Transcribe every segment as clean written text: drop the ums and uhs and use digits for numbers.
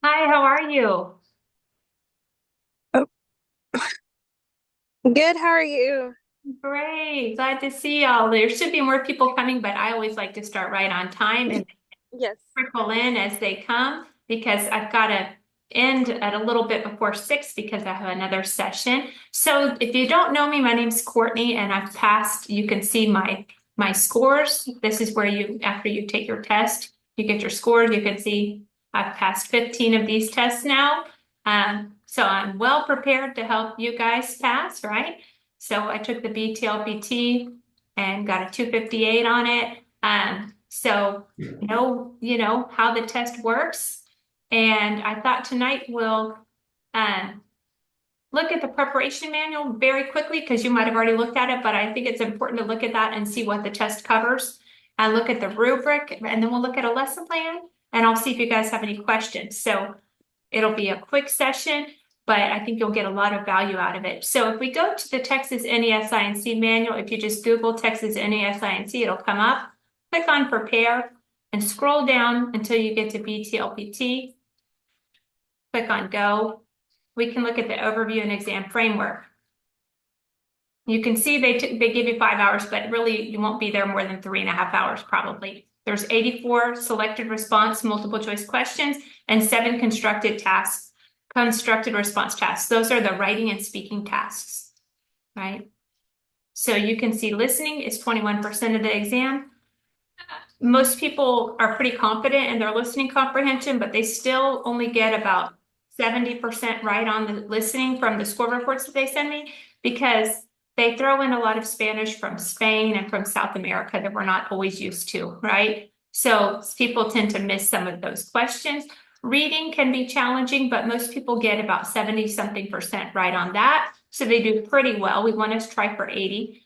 Hi, how are you? Oh, good. How are you? Great, glad to see y'all. There should be more people coming, but I always like to start right on time and Yes. trickle in as they come because I've got to end at a little bit before 6 because I have another session. So if you don't know me, my name's Courtney and I've passed, you can see my scores. This is where after you take your test, you get your scores. You can see I've passed 15 of these tests now. So I'm well prepared to help you guys pass, right? So I took the BTLPT and got a 258 on it. So know how the test works. And I thought tonight we'll um, look at the preparation manual very quickly because you might have already looked at it, but I think it's important to look at that and see what the test covers. And look at the rubric, and then we'll look at a lesson plan, and I'll see if you guys have any questions. So it'll be a quick session, but I think you'll get a lot of value out of it. So if we go to the Texas NESINC manual, if you just Google Texas NESINC, it'll come up. Click on prepare and scroll down until you get to BTLPT. Click on go. We can look at the overview and exam framework. You can see they give you 5 hours, but really you won't be there more than 3.5 hours probably. There's 84 selected response multiple choice questions and 7 constructed response tasks. Those are the writing and speaking tasks, right? So you can see listening is 21% of the exam. Most people are pretty confident in their listening comprehension, but they still only get about 70% right on the listening from the score reports that they send me because they throw in a lot of Spanish from Spain and from South America that we're not always used to, right? So people tend to miss some of those questions. Reading can be challenging, but most people get about 70 something percent right on that. So they do pretty well. We want to try for 80.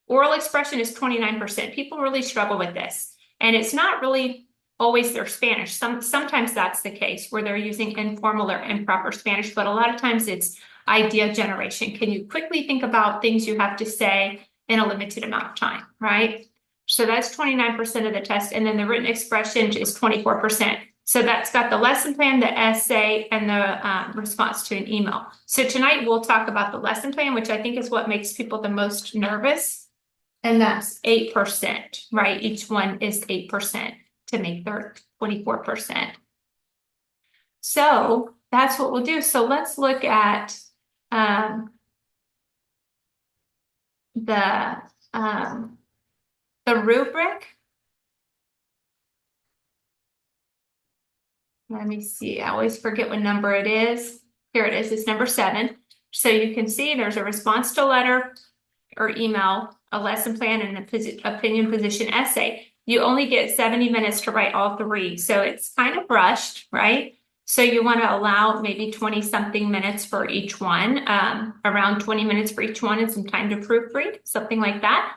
Oral expression is 29%. People really struggle with this. And it's not really always their Spanish. Sometimes that's the case where they're using informal or improper Spanish, but a lot of times it's idea generation. Can you quickly think about things you have to say in a limited amount of time, right? So that's 29% of the test. And then the written expression is 24%. So that's got the lesson plan, the essay, and the response to an email. So tonight we'll talk about the lesson plan, which I think is what makes people the most nervous, and that's 8%, right? Each one is 8% to make their 24%. So that's what we'll do. So let's look at um, the um, the rubric. Let me see. I always forget what number it is. Here it is. It's number 7. So you can see there's a response to letter or email, a lesson plan, and an opinion position essay. You only get 70 minutes to write all 3. So it's kind of rushed, right? So you want to allow maybe 20 something minutes for each one, around 20 minutes for each one and some time to proofread, something like that.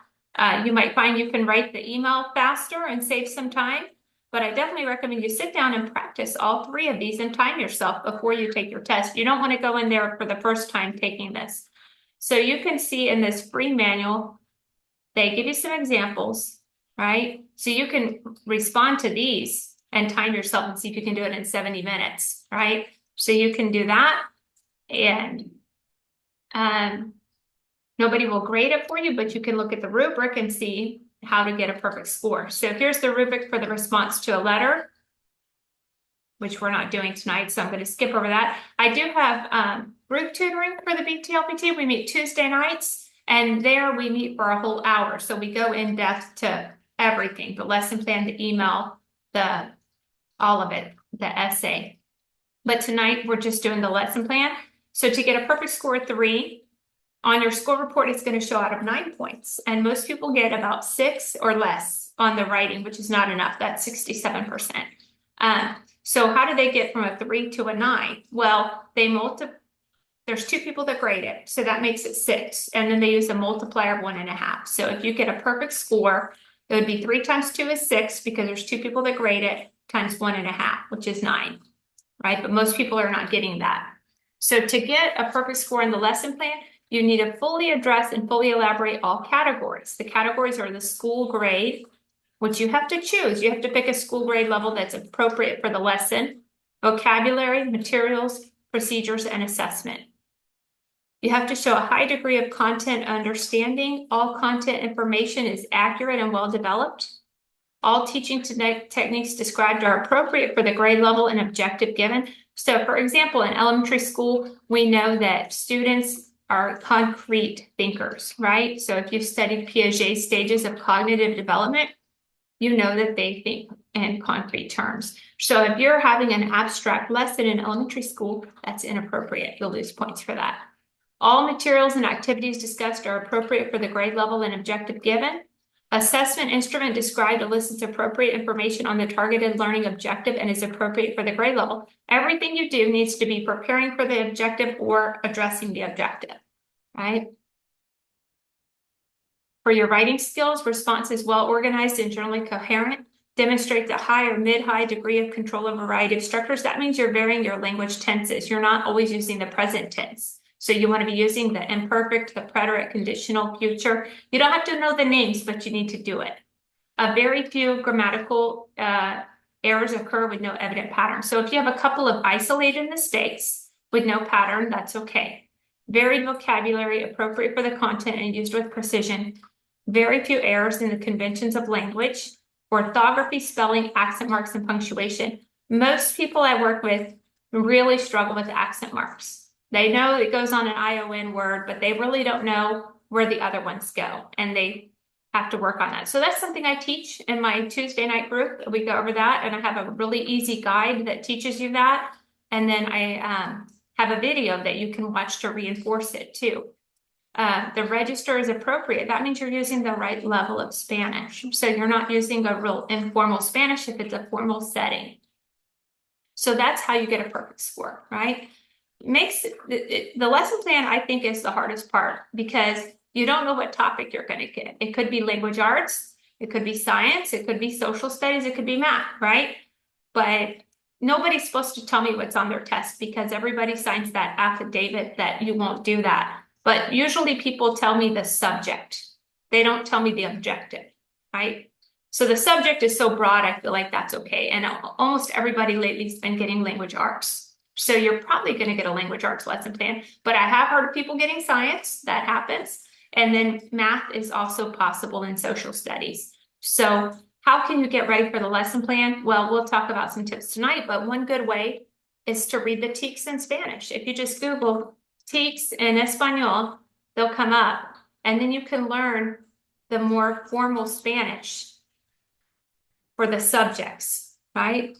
You might find you can write the email faster and save some time, but I definitely recommend you sit down and practice all 3 of these and time yourself before you take your test. You don't want to go in there for the first time taking this. So you can see in this free manual, they give you some examples, right? So you can respond to these and time yourself and see if you can do it in 70 minutes, right? So you can do that and um, nobody will grade it for you, but you can look at the rubric and see how to get a perfect score. So here's the rubric for the response to a letter, which we're not doing tonight, so I'm going to skip over that. I do have group tutoring for the BTLPT. We meet Tuesday nights, and there we meet for a whole hour. So we go in depth to everything, the lesson plan, the email, the all of it, the essay. But tonight we're just doing the lesson plan. So to get a perfect score of 3, on your score report, it's going to show out of 9 points. And most people get about 6 or less on the writing, which is not enough. That's 67%. So how do they get from a 3 to a 9? Well, there's 2 people that grade it. So that makes it 6. And then they use a multiplier of 1.5. So if you get a perfect score, it would be 3 times 2 is 6 because there's 2 people that grade it times 1.5, which is 9, right? But most people are not getting that. So to get a perfect score in the lesson plan, you need to fully address and fully elaborate all categories. The categories are the school grade, which you have to choose. You have to pick a school grade level that's appropriate for the lesson. vocabulary, materials, procedures, and assessment. You have to show a high degree of content understanding. All content information is accurate and well developed. All teaching techniques described are appropriate for the grade level and objective given. So, for example, in elementary school, we know that students are concrete thinkers, right? So if you've studied Piaget's stages of cognitive development, you know that they think in concrete terms. So if you're having an abstract lesson in elementary school, that's inappropriate. You'll lose points for that. All materials and activities discussed are appropriate for the grade level and objective given. Assessment instrument described elicits appropriate information on the targeted learning objective and is appropriate for the grade level. Everything you do needs to be preparing for the objective or addressing the objective, right? For your writing skills, response is well organized and generally coherent, demonstrates a high or mid-high degree of control of a variety of structures. That means you're varying your language tenses. You're not always using the present tense. So you want to be using the imperfect, the preterite, conditional, future. You don't have to know the names, but you need to do it. Very few grammatical errors occur with no evident pattern. So if you have a couple of isolated mistakes with no pattern, that's okay. Varied vocabulary, appropriate for the content and used with precision. Very few errors in the conventions of language. Orthography, spelling, accent marks, and punctuation. Most people I work with really struggle with accent marks. They know it goes on an ION word, but they really don't know where the other ones go, and they have to work on that. So that's something I teach in my Tuesday night group. We go over that, and I have a really easy guide that teaches you that. And then I have a video that you can watch to reinforce it too. The register is appropriate. That means you're using the right level of Spanish. So you're not using a real informal Spanish if it's a formal setting. So that's how you get a perfect score, right? Makes the lesson plan, I think, is the hardest part because you don't know what topic you're going to get. It could be language arts, it could be science, it could be social studies, it could be math, right? But nobody's supposed to tell me what's on their test because everybody signs that affidavit that you won't do that. But usually people tell me the subject. They don't tell me the objective, right? So the subject is so broad, I feel like that's okay. And almost everybody lately has been getting language arts. So you're probably going to get a language arts lesson plan, but I have heard of people getting science. That happens. And then math is also possible in social studies. So how can you get ready for the lesson plan? Well, we'll talk about some tips tonight, but one good way is to read the TEKS in Spanish. If you just Google TEKS in Espanol, they'll come up, and then you can learn the more formal Spanish for the subjects, right?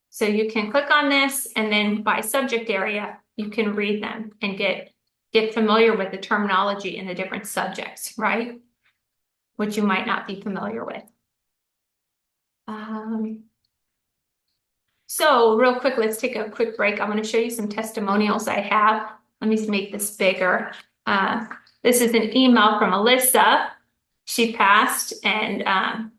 So you can click on this, and then by subject area, you can read them and get familiar with the terminology in the different subjects, right? Which you might not be familiar with. So real quick, let's take a quick break. I'm going to show you some testimonials I have. Let me make this bigger. This is an email from Alyssa. She passed and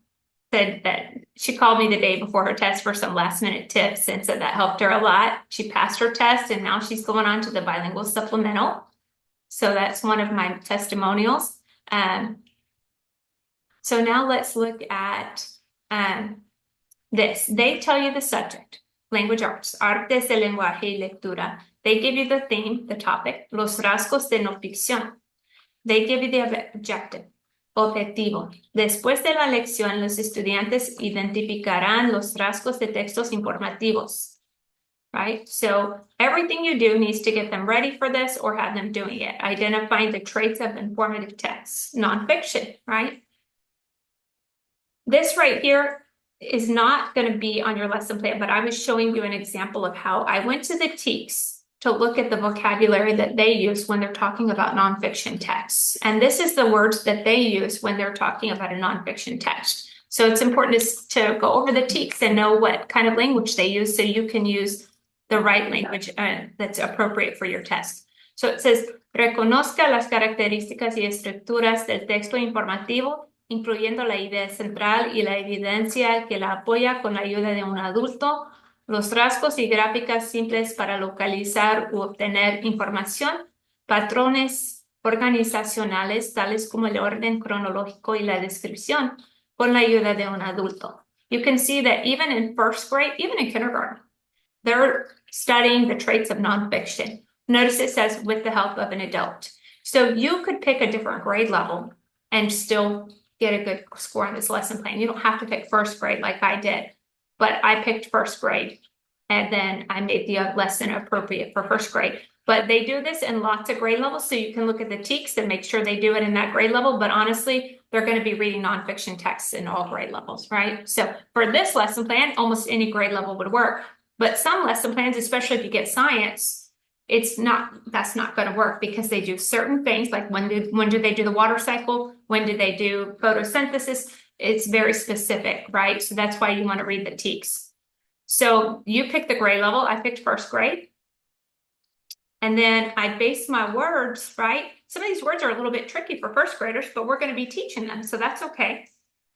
said that she called me the day before her test for some last minute tips and said that helped her a lot. She passed her test and now she's going on to the bilingual supplemental. So that's one of my testimonials. So now let's look at this. They tell you the subject, language arts, artes del lenguaje y lectura. They give you the theme, the topic, los rasgos de no ficción. They give you the objective. Objetivo. Después de la lección, los estudiantes identificarán los rasgos de textos informativos. Right? So everything you do needs to get them ready for this or have them doing it. Identifying the traits of informative texts. Nonfiction, right? This right here is not going to be on your lesson plan, but I was showing you an example of how I went to the TEKS to look at the vocabulary that they use when they're talking about nonfiction texts. And this is the words that they use when they're talking about a nonfiction text. So it's important to go over the TEKS and know what kind of language they use so you can use the right language that's appropriate for your test. So it says, reconozca las características y estructuras del texto informativo, incluyendo la idea central y la evidencia que la apoya con la ayuda de un adulto, los rasgos y gráficas simples para localizar u obtener información, patrones organizacionales tales como el orden cronológico y la descripción, con la ayuda de un adulto. You can see that even in first grade, even in kindergarten, they're studying the traits of nonfiction. Notice it says with the help of an adult. So you could pick a different grade level and still get a good score on this lesson plan. You don't have to pick first grade like I did, but I picked first grade and then I made the lesson appropriate for first grade. But they do this in lots of grade levels, so you can look at the TEKS and make sure they do it in that grade level. But honestly, they're going to be reading nonfiction texts in all grade levels, right? So for this lesson plan, almost any grade level would work. But some lesson plans, especially if you get science, that's not going to work because they do certain things like when do they do the water cycle? When do they do photosynthesis? It's very specific, right? So that's why you want to read the TEKS. So you pick the grade level. I picked first grade. And then I base my words, right? Some of these words are a little bit tricky for first graders, but we're going to be teaching them, so that's okay.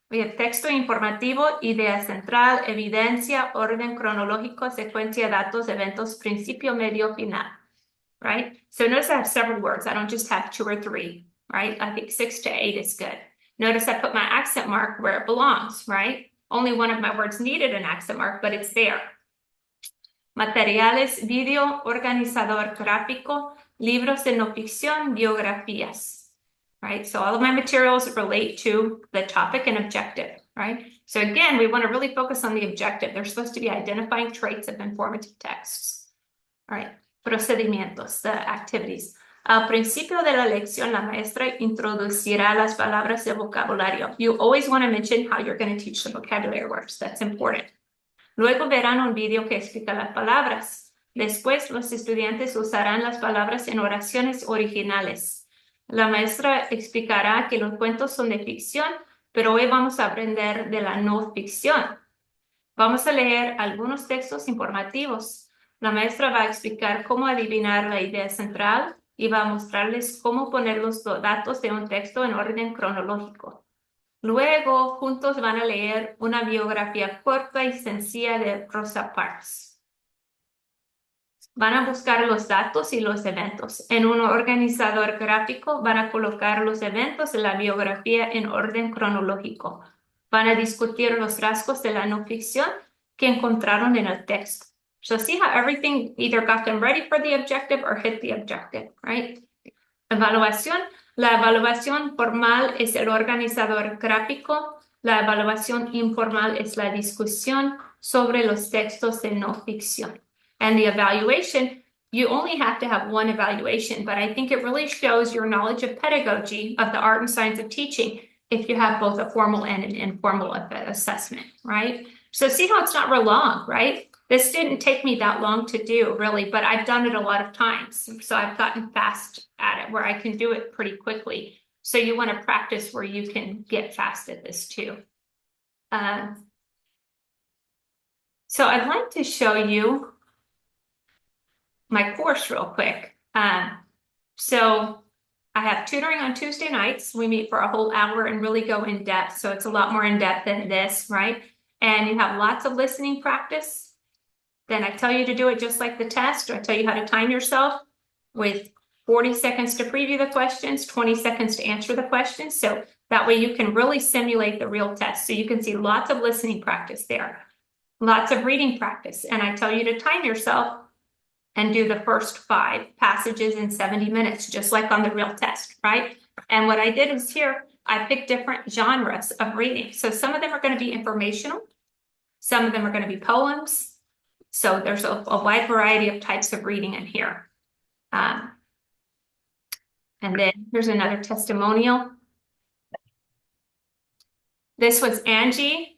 We have texto informativo, idea central, evidencia, orden cronológico, secuencia, datos, eventos, principio, medio, final, right? So notice I have several words. I don't just have 2 or 3, right? I think 6 to 8 is good. Notice I put my accent mark where it belongs, right? Only one of my words needed an accent mark, but it's there. Materiales, video, organizador gráfico, libros de no ficción, biografías, right? So all of my materials relate to the topic and objective, right? So again, we want to really focus on the objective. They're supposed to be identifying traits of informative texts. All right, procedimientos, the activities. Al principio de la lección, la maestra introducirá las palabras de vocabulario. You always want to mention how you're going to teach the vocabulary words. That's important. Luego verán un video que explica las palabras. Después, los estudiantes usarán las palabras en oraciones originales. La maestra explicará que los cuentos son de ficción, pero hoy vamos a aprender de la no ficción. Vamos a leer algunos textos informativos. La maestra va a explicar cómo adivinar la idea central y va a mostrarles cómo poner los datos de un texto en orden cronológico. Luego, juntos van a leer una biografía corta y sencilla de Rosa Parks. Van a buscar los datos y los eventos. En un organizador gráfico van a colocar los eventos de la biografía en orden cronológico. Van a discutir los rasgos de la no ficción que encontraron en el texto. So see how everything either got them ready for the objective or hit the objective, right? Evaluación. La evaluación formal es el organizador gráfico. La evaluación informal es la discusión sobre los textos de no ficción. And the evaluation, you only have to have one evaluation, but I think it really shows your knowledge of pedagogy, of the art and science of teaching, if you have both a formal and an informal assessment, right? So see how it's not real long, right? This didn't take me that long to do, really, but I've done it a lot of times. So I've gotten fast at it where I can do it pretty quickly. So you want to practice where you can get fast at this too. So I'd like to show you my course real quick. So I have tutoring on Tuesday nights. We meet for a whole hour and really go in depth. So it's a lot more in depth than this, right? And you have lots of listening practice. Then I tell you to do it just like the test, or I tell you how to time yourself with 40 seconds to preview the questions, 20 seconds to answer the questions. So that way you can really simulate the real test. So you can see lots of listening practice there, lots of reading practice. And I tell you to time yourself and do the first 5 passages in 70 minutes, just like on the real test, right? And what I did is here, I picked different genres of reading. So some of them are going to be informational. Some of them are going to be poems. So there's a wide variety of types of reading in here. And then here's another testimonial. This was Angie.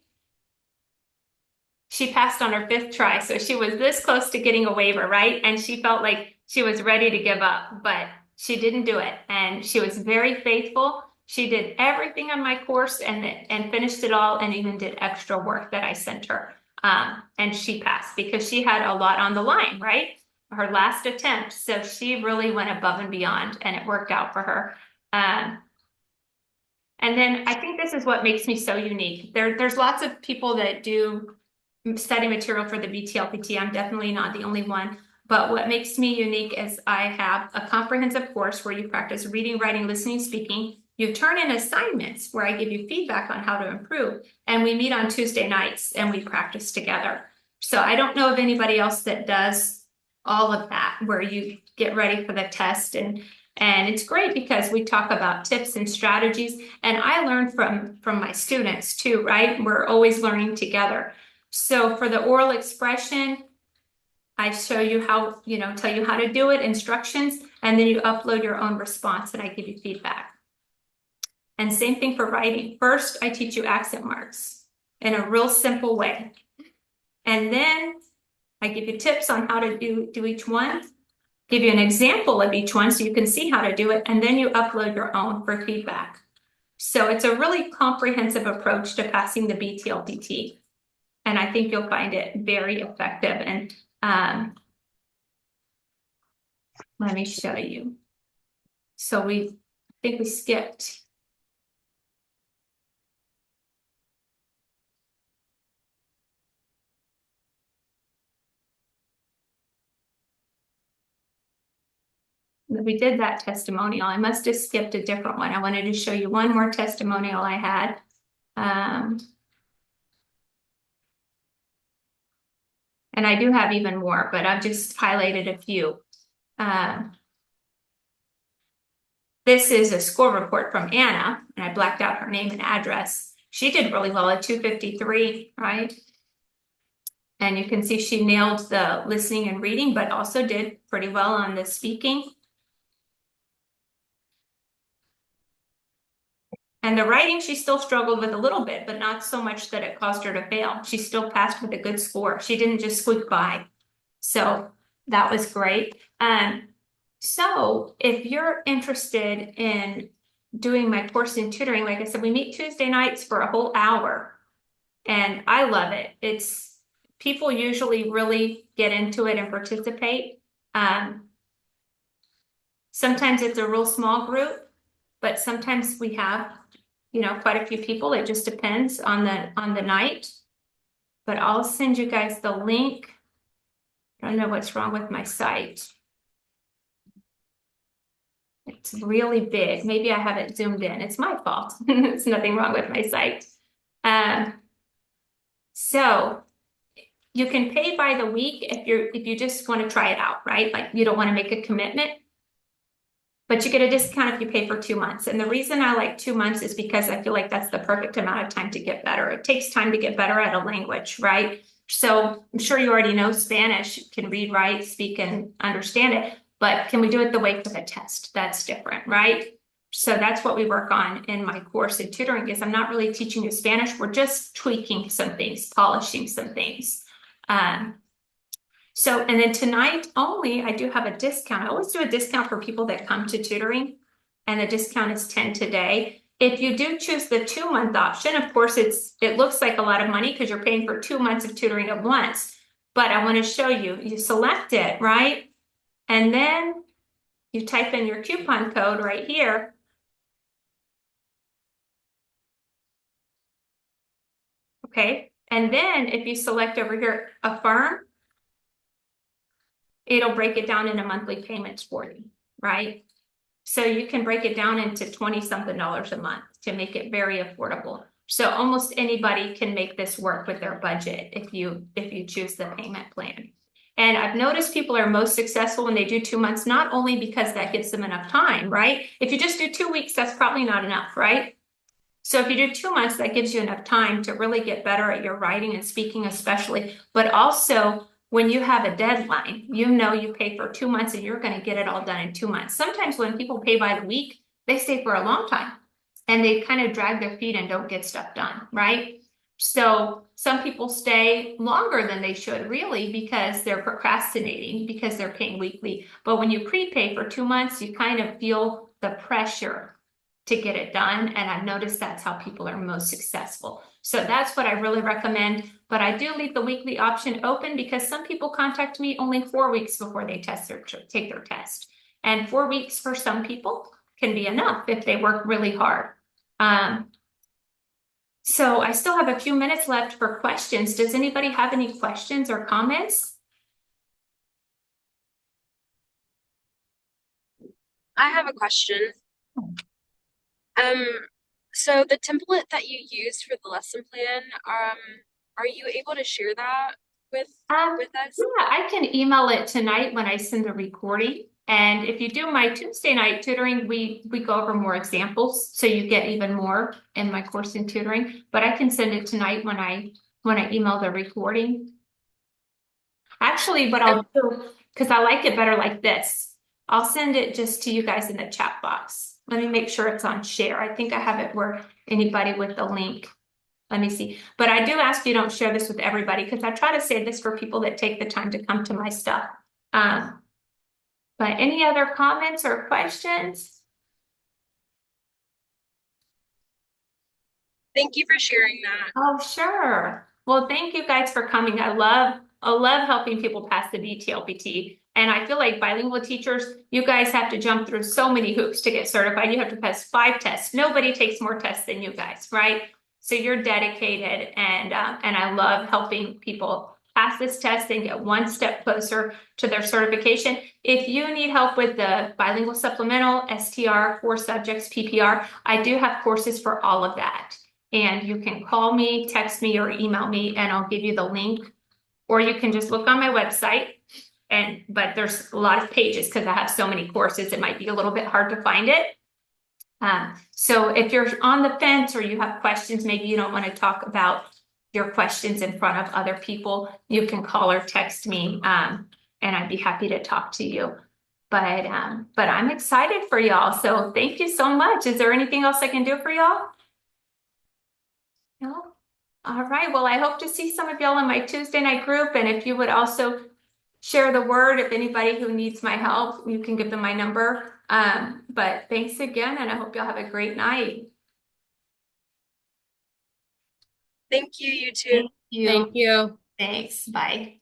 She passed on her 5th try. So she was this close to getting a waiver, right? And she felt like she was ready to give up, but she didn't do it. And she was very faithful. She did everything on my course and finished it all and even did extra work that I sent her. And she passed because she had a lot on the line, right? Her last attempt. So she really went above and beyond and it worked out for her. And then I think this is what makes me so unique. There's lots of people that do study material for the BTLPT. I'm definitely not the only one. But what makes me unique is I have a comprehensive course where you practice reading, writing, listening, speaking. You turn in assignments where I give you feedback on how to improve, and we meet on Tuesday nights and we practice together. So I don't know of anybody else that does all of that, where you get ready for the test, and it's great because we talk about tips and strategies, and I learn from my students too, right? We're always learning together. So for the oral expression, I show you how, tell you how to do it, instructions, and then you upload your own response and I give you feedback. And same thing for writing. First, I teach you accent marks in a real simple way. And then I give you tips on how to do each one, give you an example of each one so you can see how to do it, and then you upload your own for feedback. So it's a really comprehensive approach to passing the BTLPT. And I think you'll find it very effective. And let me show you. So I think we skipped. We did that testimonial. I must have skipped a different one. I wanted to show you one more testimonial I had. And I do have even more, but I've just highlighted a few. This is a score report from Anna, and I blacked out her name and address. She did really well at 253, right? And you can see she nailed the listening and reading, but also did pretty well on the speaking. And the writing, she still struggled with a little bit, but not so much that it caused her to fail. She still passed with a good score. She didn't just squeak by. So that was great. So if you're interested in doing my course in tutoring, like I said, we meet Tuesday nights for a whole hour. And I love it. People usually really get into it and participate. Sometimes it's a real small group, but sometimes we have, quite a few people. It just depends on the night. But I'll send you guys the link. I don't know what's wrong with my site. It's really big. Maybe I have it zoomed in. It's my fault. It's nothing wrong with my site. So you can pay by the week if you just want to try it out, right? Like you don't want to make a commitment, but you get a discount if you pay for 2 months. And the reason I like 2 months is because I feel like that's the perfect amount of time to get better. It takes time to get better at a language, right? So I'm sure you already know Spanish, can read, write, speak, and understand it, but can we do it the way for the test? That's different, right? So that's what we work on in my course in tutoring. Is I'm not really teaching you Spanish. We're just tweaking some things, polishing some things. And then tonight only, I do have a discount. I always do a discount for people that come to tutoring, and the discount is 10 today. If you do choose the 2-month option, of course, it looks like a lot of money because you're paying for 2 months of tutoring at once. But I want to show you, you select it, right? And then you type in your coupon code right here. Okay. And then if you select over here, affirm, it'll break it down into monthly payments for you, right? So you can break it down into 20-something dollars a month to make it very affordable. So almost anybody can make this work with their budget if you choose the payment plan. And I've noticed people are most successful when they do 2 months, not only because that gives them enough time, right? If you just do 2 weeks, that's probably not enough, right? So if you do 2 months, that gives you enough time to really get better at your writing and speaking especially, but also when you have a deadline, you pay for 2 months and you're going to get it all done in 2 months. Sometimes when people pay by the week, they stay for a long time and they kind of drag their feet and don't get stuff done, right? So some people stay longer than they should really because they're procrastinating because they're paying weekly. But when you prepay for 2 months, you kind of feel the pressure to get it done. And I've noticed that's how people are most successful. So that's what I really recommend. But I do leave the weekly option open because some people contact me only 4 weeks before they take their test. And 4 weeks for some people can be enough if they work really hard. So I still have a few minutes left for questions. Does anybody have any questions or comments? I have a question. Um, so the template that you used for the lesson plan, are you able to share that with Um, with us? yeah, I can email it tonight when I send the recording. And if you do my Tuesday night tutoring, we go over more examples, so you get even more in my course in tutoring. But I can send it tonight when I email the recording. Actually, what Okay. I'll do, because I like it better like this, I'll send it just to you guys in the chat box. Let me make sure it's on share. I think I have it where anybody with the link. Let me see. But I do ask you don't share this with everybody because I try to save this for people that take the time to come to my stuff. Um, but any other comments or questions? Thank you for sharing that. Oh, sure. Well, thank you guys for coming. I love helping people pass the BTLPT. And I feel like bilingual teachers, you guys have to jump through so many hoops to get certified. You have to pass 5 tests. Nobody takes more tests than you guys, right? So you're dedicated, and I love helping people pass this test and get one step closer to their certification. If you need help with the bilingual supplemental, STR, 4 subjects, PPR, I do have courses for all of that. And you can call me, text me, or email me, and I'll give you the link. Or you can just look on my website. But there's a lot of pages because I have so many courses, it might be a little bit hard to find it. So if you're on the fence or you have questions, maybe you don't want to talk about your questions in front of other people, you can call or text me, and I'd be happy to talk to you. But I'm excited for y'all. So thank you so much. Is there anything else I can do for y'all? No? All right. Well, I hope to see some of y'all in my Tuesday night group. And if you would also share the word, if anybody who needs my help, you can give them my number. But thanks again, and I hope y'all have a great night. Thank you, you too. Thank you. Thank you. Thanks. Bye.